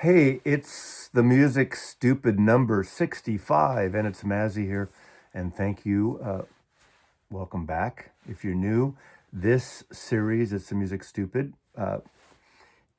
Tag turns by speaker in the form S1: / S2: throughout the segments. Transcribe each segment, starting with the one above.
S1: Hey, it's the music stupid number 65, and it's Mazzy here. And thank you. Welcome back. If you're new, this series, It's the Music Stupid,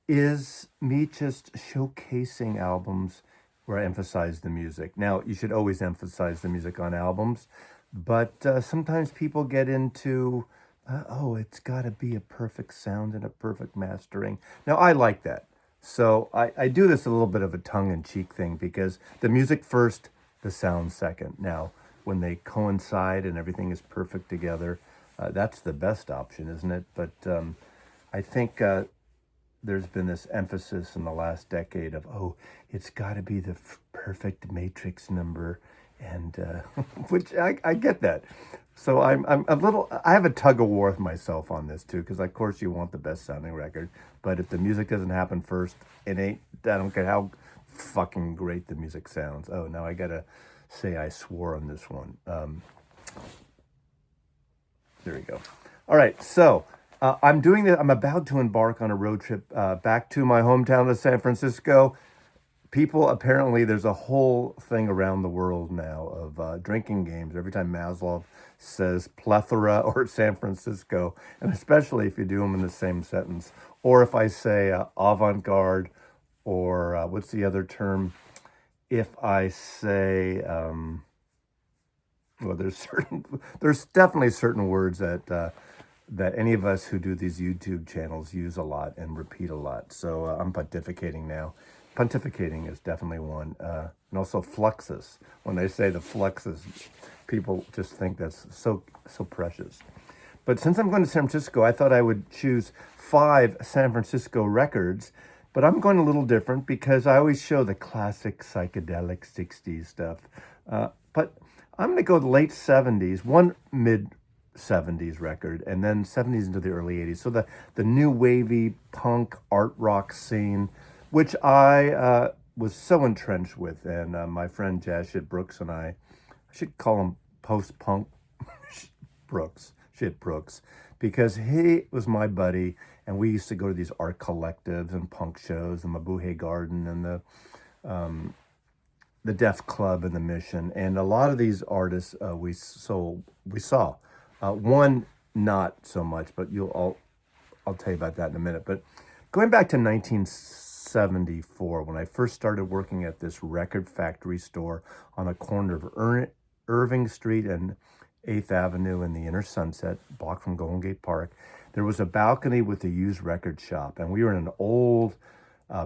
S1: is me just showcasing albums where I emphasize the music. Now, you should always emphasize the music on albums, but sometimes people get into, oh, it's got to be a perfect sound and a perfect mastering. Now, I like that. So I do this a little bit of a tongue in cheek thing because the music first, the sound second. Now, when they coincide and everything is perfect together, that's the best option, isn't it? But I think there's been this emphasis in the last decade of, oh, it's got to be the perfect matrix number, and which I get that. So I'm a little, I have a tug of war with myself on this too, because of course you want the best sounding record, but if the music doesn't happen first, it ain't. I don't care how fucking great the music sounds. Oh, now I gotta say I swore on this one. There we go. All right, so I'm doing this. I'm about to embark on a road trip back to my hometown of San Francisco. People apparently, there's a whole thing around the world now of drinking games. Every time Maslow says plethora or San Francisco, and especially if you do them in the same sentence, or if I say avant-garde, or what's the other term? If I say well, there's definitely certain words that any of us who do these YouTube channels use a lot and repeat a lot. So I'm pontificating now. Pontificating is definitely one, and also fluxus. When they say the fluxus, people just think that's so precious. But since I'm going to San Francisco, I thought I would choose 5 San Francisco records. But I'm going a little different because I always show the classic psychedelic 60s stuff. But I'm going to go the late 70s, one mid 70s record, and then 70s into the early 80s. So the new wavy punk art rock scene, which I was so entrenched with. And my friend Jashit Brooks and I should call him post punk Brooks, shit Brooks, because he was my buddy, and we used to go to these art collectives and punk shows, the Mabuhay Garden and the Deaf Club and the Mission, and a lot of these artists we saw. One not so much, but I'll tell you about that in a minute. But going back to 1974, when I first started working at this record factory store on the corner of Irving Street and 8th Avenue in the inner Sunset, block from Golden Gate Park, there was a balcony with a used record shop, and we were in an old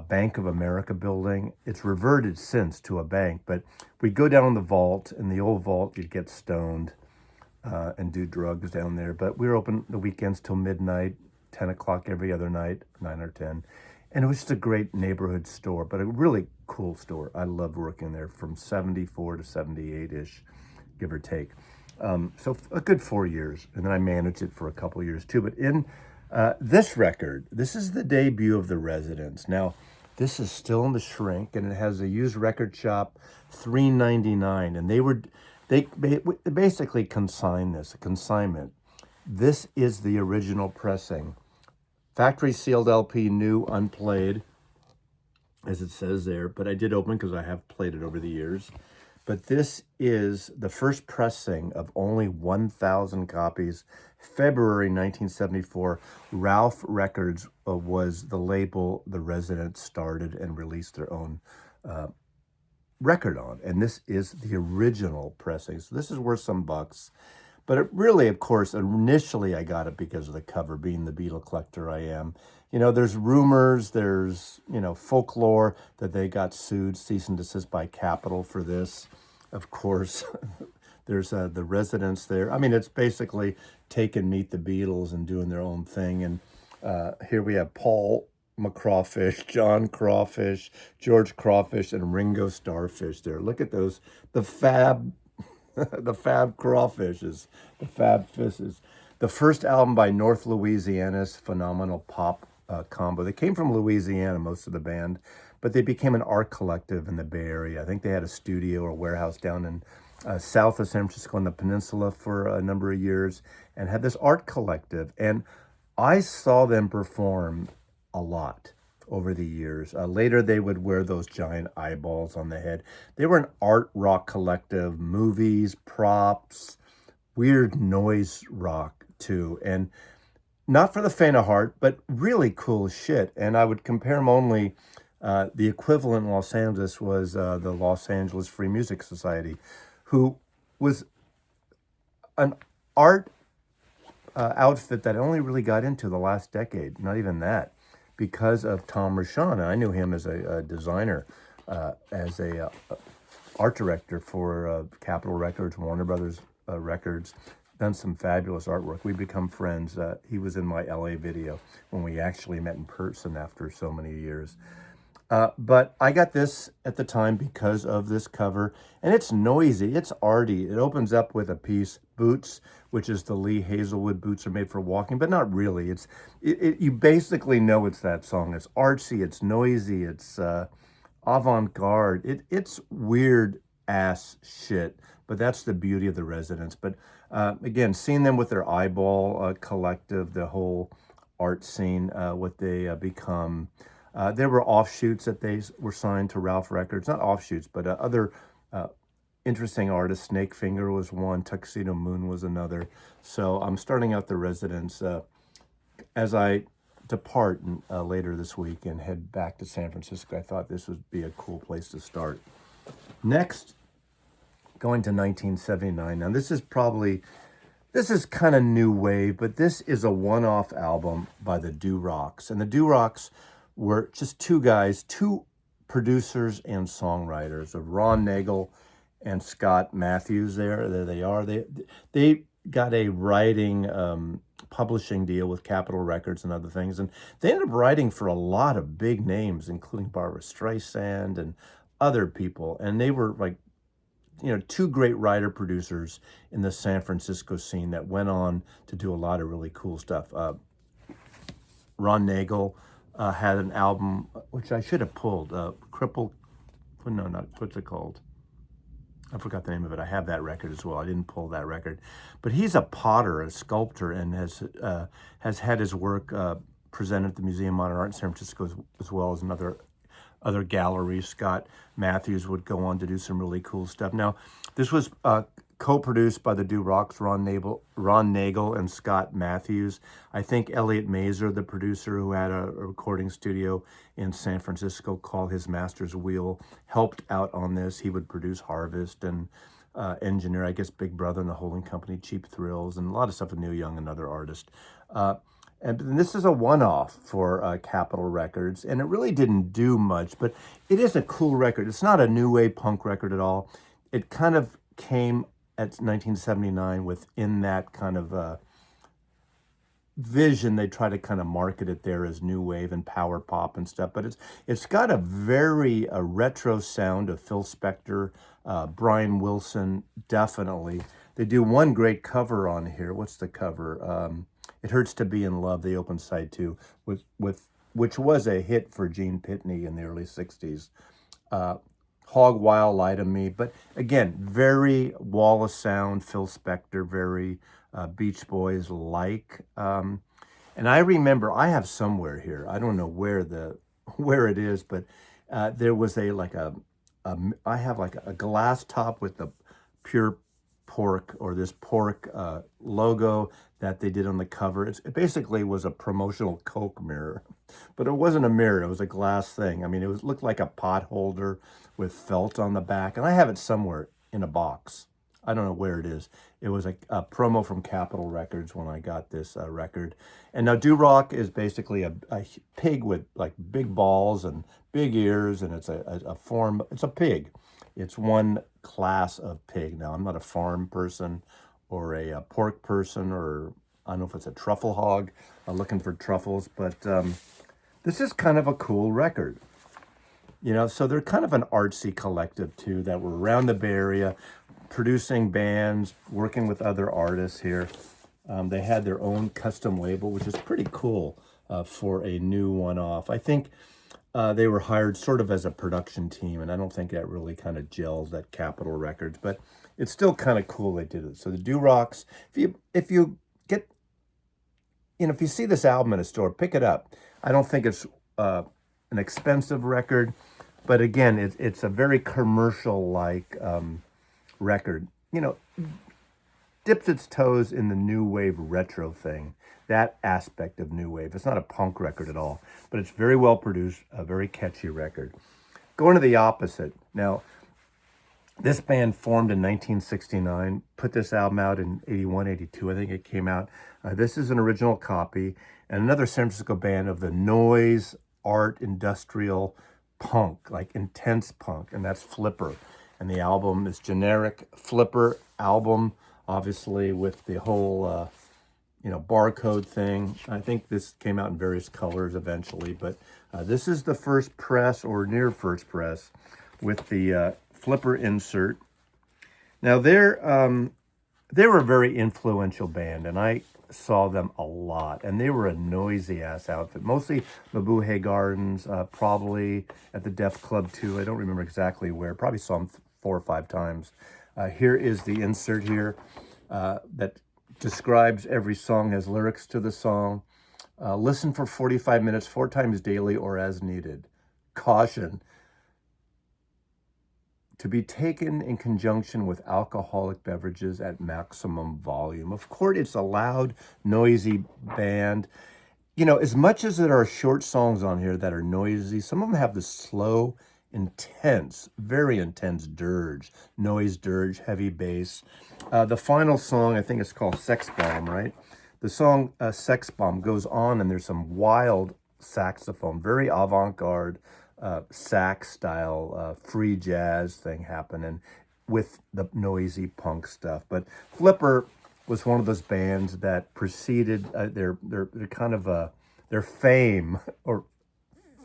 S1: Bank of America building. It's reverted since to a bank, but we'd go down in the vault. In the old vault, you'd get stoned and do drugs down there. But we were open the weekends till midnight, 10 o'clock every other night, 9 or 10. And it was just a great neighborhood store, but a really cool store. I loved working there from 74 to 78-ish, give or take. So a good 4 years. And then I managed it for a couple years too. But in this record, this is the debut of the Residents. Now, this is still in the shrink, and it has a used record shop, $3.99, and they basically consigned this, a consignment. This is the original pressing, factory sealed LP, new, unplayed, as it says there. But I did open because I have played it over the years. But this is the first pressing of only 1,000 copies. February 1974, Ralph Records was the label the Residents started and released their own record on. And this is the original pressing. So this is worth some bucks. But it really, of course, initially I got it because of the cover, being the Beatle collector I am. You know, there's rumors, there's, folklore that they got sued, cease and desist by Capitol for this. Of course, there's the Residents there. I mean, it's basically taking Meet the Beatles and doing their own thing. And here we have Paul McCrawfish, John Crawfish, George Crawfish, and Ringo Starfish there. Look at those, the fab the Fab Crawfishes, the Fab Fishes. The first album by North Louisiana's phenomenal pop combo. They came from Louisiana, most of the band, but they became an art collective in the Bay Area. I think they had a studio or warehouse down in south of San Francisco on the peninsula for a number of years and had this art collective. And I saw them perform a lot. over the years. Later, they would wear those giant eyeballs on the head. They were an art rock collective, movies, props, weird noise rock too. And not for the faint of heart, but really cool shit. And I would compare them only. The equivalent in Los Angeles was the Los Angeles Free Music Society, who was an art outfit that I only really got into the last decade, not even that, because of Tom Rochon. And I knew him as a designer, as a art director for Capitol Records, Warner Brothers Records, done some fabulous artwork. We've become friends. He was in my LA video when we actually met in person after so many years. But I got this at the time because of this cover, and it's noisy, it's arty. It opens up with a piece, Boots, which is the Lee Hazelwood boots are made for walking, but not really. You basically know it's that song. It's artsy, it's noisy, it's avant-garde. It's weird ass shit, but that's the beauty of the Residents. But again, seeing them with their eyeball collective, the whole art scene, what they become. There were offshoots that they were signed to Ralph Records, not offshoots, but other interesting artists. Snakefinger was one, Tuxedo Moon was another. So I'm starting out the Residents as I depart later this week and head back to San Francisco. I thought this would be a cool place to start. Next, going to 1979. Now this is kind of new wave, but this is a one-off album by the Do-Rocks. And the Do-Rocks were just two guys, two producers and songwriters of Ron Nagel and Scott Matthews. There they are. They got a writing publishing deal with Capitol Records and other things, and they ended up writing for a lot of big names, including Barbra Streisand and other people. And they were like, two great writer producers in the San Francisco scene that went on to do a lot of really cool stuff. Ron Nagel had an album, which I should have pulled, what's it called? I forgot the name of it. I have that record as well. I didn't pull that record. But he's a potter, a sculptor, and has had his work presented at the Museum of Modern Art in San Francisco as well as in other galleries. Scott Matthews would go on to do some really cool stuff. Now, this was co-produced by the Do-Rocks, Ron Nagel and Scott Matthews. I think Elliot Mazer, the producer who had a recording studio in San Francisco called his Master's Wheel, helped out on this. He would produce Harvest and engineer, I guess, Big Brother and the Holding Company, Cheap Thrills, and a lot of stuff with Neil Young and other artists. And this is a one-off for Capitol Records, and it really didn't do much, but it is a cool record. It's not a new wave punk record at all. It kind of came at 1979 within that kind of vision. They try to kind of market it there as new wave and power pop and stuff, but it's got a very retro sound of Phil Spector, Brian Wilson, definitely. They do one great cover on here. What's the cover? It Hurts to Be in Love, the open side too, which was a hit for Gene Pitney in the early 60s. Hog Wild, Lie to Me. But again, very Wall of Sound, Phil Spector, very Beach Boys like. And I remember, I have somewhere here, I don't know where it is, but there was I have like a glass top with the pure pork, or this pork logo that they did on the cover. It basically was a promotional Coke mirror, but it wasn't a mirror. It was a glass thing. I mean, it looked like a pot holder with felt on the back, and I have it somewhere in a box. I don't know where it is. It was a promo from Capitol Records when I got this record. And now Do-Rock is basically a pig with like big balls and big ears, and it's it's a pig. It's one class of pig. Now, I'm not a farm person or a pork person, or I don't know if it's a truffle hog looking for truffles, but this is kind of a cool record. So they're kind of an artsy collective too that were around the Bay Area, producing bands, working with other artists here. They had their own custom label, which is pretty cool for a new one-off. I think they were hired sort of as a production team, and I don't think that really kind of gelled at Capitol Records, but it's still kind of cool they did it. So the Do-Rocks, if you see this album in a store, pick it up. I don't think it's an expensive record, but again, it's a very commercial-like record. You know, dips its toes in the new wave retro thing, that aspect of new wave. It's not a punk record at all, but it's very well produced, a very catchy record. Going to the opposite. Now, this band formed in 1969, put this album out in 81, 82, I think it came out. This is an original copy, and another San Francisco band of the noise, art, industrial punk, like intense punk, and that's Flipper. And the album is Generic Flipper album, obviously with the whole, barcode thing. I think this came out in various colors eventually, but this is the first press or near first press with the Flipper insert. Now they were a very influential band, and I saw them a lot, and they were a noisy ass outfit, mostly Mabuhay Gardens, probably at the Def Club too. I don't remember exactly where. Probably saw them 4 or 5 times. Here is the insert here that describes every song, has lyrics to the song. Listen for 45 minutes, 4 times daily or as needed. Caution: to be taken in conjunction with alcoholic beverages at maximum volume. Of course, it's a loud, noisy band. You know, as much as there are short songs on here that are noisy, some of them have the slow, intense, very intense dirge, noise dirge, heavy bass. The final song, I think it's called Sex Bomb, right? The song Sex Bomb goes on, and there's some wild saxophone, very avant-garde, sax style, free jazz thing happening with the noisy punk stuff. But Flipper was one of those bands that preceded their kind of their fame or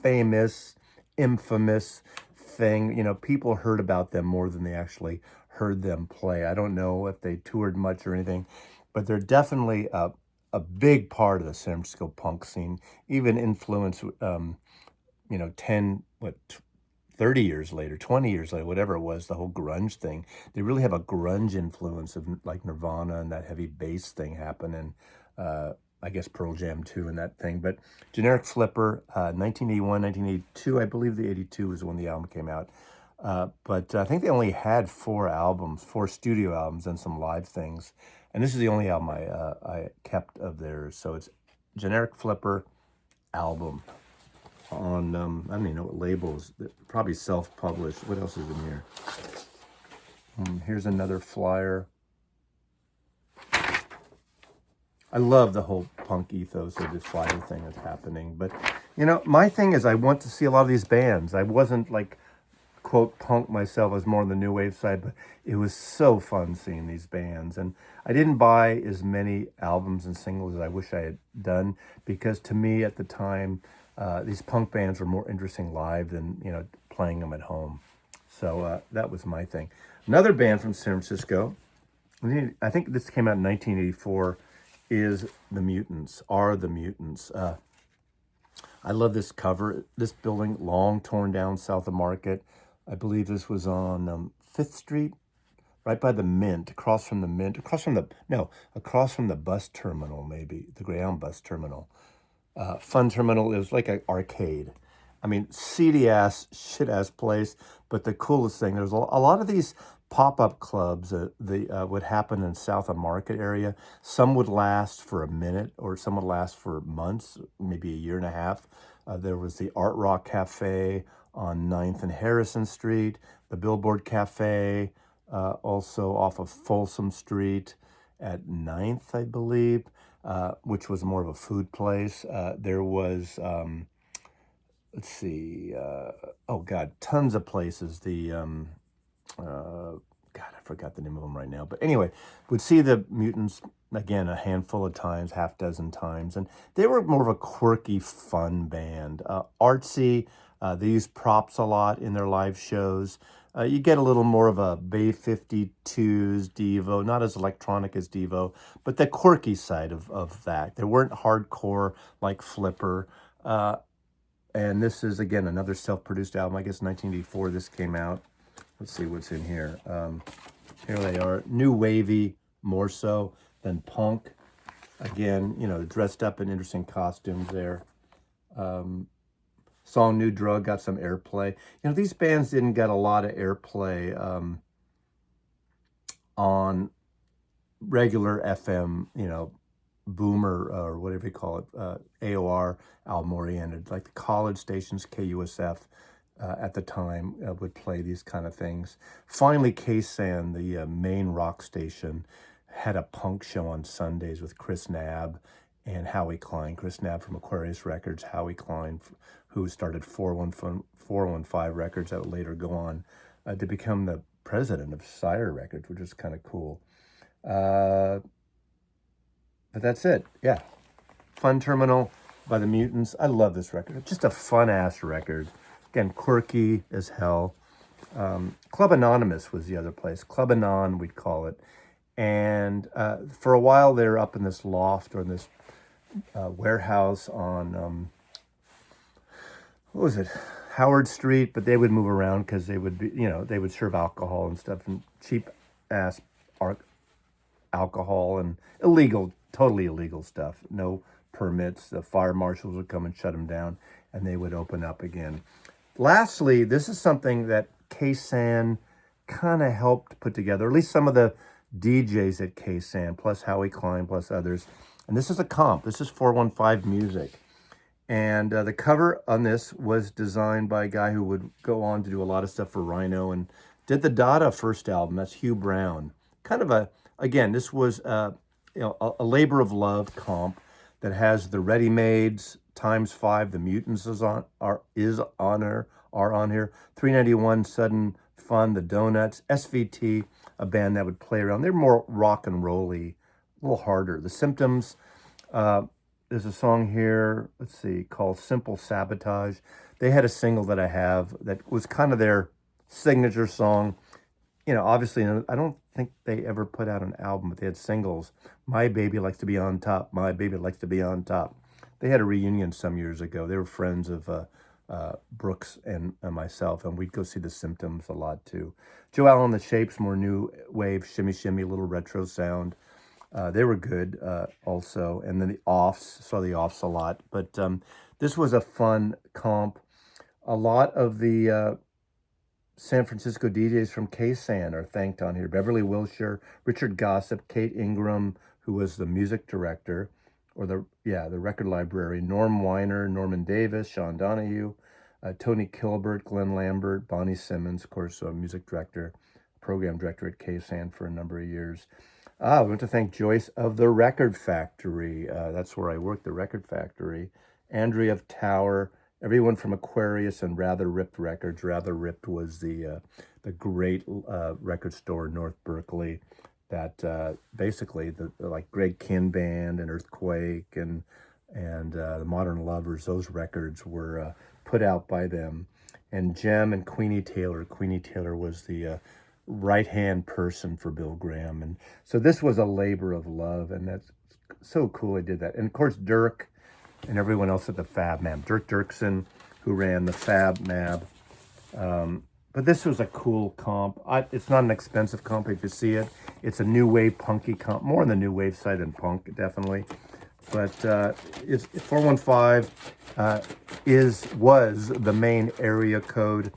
S1: famous, infamous thing. You know, people heard about them more than they actually heard them play. I don't know if they toured much or anything, but they're definitely a big part of the San Francisco punk scene, even influenced 30 years later, 20 years later, whatever it was, the whole grunge thing. They really have a grunge influence of like Nirvana and that heavy bass thing happening. I guess Pearl Jam too and that thing. But Generic Flipper, 1981, 1982, I believe the 82 was when the album came out. But I think they only had 4 studio albums and some live things. And this is the only album I kept of theirs. So it's Generic Flipper album on, I don't even know what labels, probably self-published. What else is in here? Here's another flyer. I love the whole punk ethos of this flyer thing that's happening. But, my thing is I want to see a lot of these bands. I wasn't like, quote, punk myself. I was more on the new wave side, but it was so fun seeing these bands. And I didn't buy as many albums and singles as I wish I had done, because to me at the time, these punk bands were more interesting live than, playing them at home. So that was my thing. Another band from San Francisco, I think this came out in 1984, is the Mutants, are the Mutants. I love this cover. This building, long torn down south of Market. I believe this was on 5th Street, right by the Mint, across from the bus terminal, maybe, the Greyhound bus terminal. Fun terminal. It was like an arcade. I mean, seedy-ass, shit-ass place, but the coolest thing, there's a lot of these pop-up clubs that would happen in South of Market area. Some would last for a minute, or some would last for months, maybe a year and a half. There was the Art Rock Cafe on 9th and Harrison Street, the Billboard Cafe, also off of Folsom Street at 9th, I believe, which was more of a food place. There was, let's see, tons of places. I forgot the name of them right now. But anyway, would see the Mutants, again, a handful of times, half dozen times. And they were more of a quirky, fun band. Artsy, they used props a lot in their live shows. You get a little more of a Bay 52's Devo, not as electronic as Devo, but the quirky side of that. They weren't hardcore like Flipper. And this is, again, another self-produced album. I guess 1984 this came out. Let's see what's in here. Here they are. New wavy, more so than punk. Again, dressed up in interesting costumes there. Song New Drug got some airplay. These bands didn't get a lot of airplay on regular FM, boomer or whatever you call it, AOR, album oriented, like the college stations, KUSF at the time would play these kind of things. Finally, KSAN, the main rock station, had a punk show on Sundays with Chris Nabb and Howie Klein. Chris Nabb from Aquarius Records, Howie Klein, who started 415 Records, that would later go on to become the president of Sire Records, which is kind of cool. But that's it. Yeah. Fun Terminal by the Mutants. I love this record. It's just a fun-ass record. Again, quirky as hell. Club Anonymous was the other place. Club Anon, we'd call it. And for a while, they were up in this loft or in this warehouse on, what was it? Howard Street, but they would move around because they would be, they would serve alcohol and stuff, and cheap-ass alcohol and totally illegal stuff. No permits. The fire marshals would come and shut them down, and they would open up again. Lastly, this is something that KSAN kind of helped put together, at least some of the DJs at KSAN, plus Howie Klein, plus others. And this is a comp. This is 415 Music. And the cover on this was designed by a guy who would go on to do a lot of stuff for Rhino and did the Dada first album. That's Hugh Brown. Kind of again, this was a labor of love comp that has the Ready-Mades ×5. The Mutants are on here. 391 Sudden Fun, the Donuts, SVT, a band that would play around. They're more rock and rolly, a little harder. The Symptoms. There's a song here, let's see, called Simple Sabotage. They had a single that I have that was kind of their signature song. Obviously, I don't think they ever put out an album, but they had singles. My Baby Likes to Be on Top. My Baby Likes to Be on Top. They had a reunion some years ago. They were friends of Brooks and myself, and we'd go see the Symptoms a lot too. Joe Allen, the Shapes, more new wave, shimmy, shimmy, little retro sound. They were good also. And then the Offs, saw the Offs a lot. But this was a fun comp. A lot of the San Francisco DJs from KSAN are thanked on here. Beverly Wilshire, Richard Gossip, Kate Ingram, who was the music director, or the record library, Norm Weiner, Norman Davis, Sean Donahue, Tony Kilbert, Glenn Lambert, Bonnie Simmons, of course, a music director, program director at KSAN for a number of years. We want to thank Joyce of the Record Factory. That's where I worked, the Record Factory. Andrea of Tower, everyone from Aquarius and Rather Ripped Records. Rather Ripped was the great record store in North Berkeley that basically the like Greg Kinn Band and Earthquake and the Modern Lovers, those records were put out by them. And Jem and Queenie Taylor. Queenie Taylor was the right-hand person for Bill Graham. And so this was a labor of love, and that's so cool I did that. And of course, Dirk and everyone else at the Fab Mab. Dirk Dirksen, who ran the Fab Mab. But this was a cool comp. It's not an expensive comp if you see it. It's a new wave punky comp, more on the new wave side than punk, definitely. But it's 415 was the main area code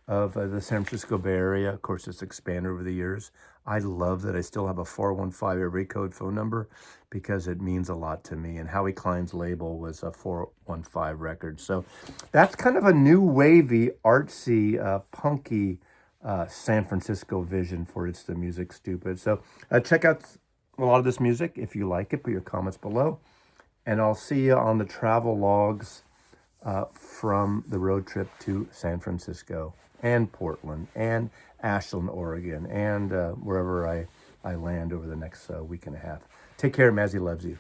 S1: of the San Francisco Bay Area. Of course, it's expanded over the years. I love that I still have a 415 area code phone number because it means a lot to me. And Howie Klein's label was a 415 record. So that's kind of a new wavy, artsy, punky San Francisco vision for It's the Music Stupid. So check out a lot of this music if you like it. Put your comments below. And I'll see you on the travel logs from the road trip to San Francisco and Portland and Ashland, Oregon, and wherever I land over the next week and a half. Take care, Mazzy loves you.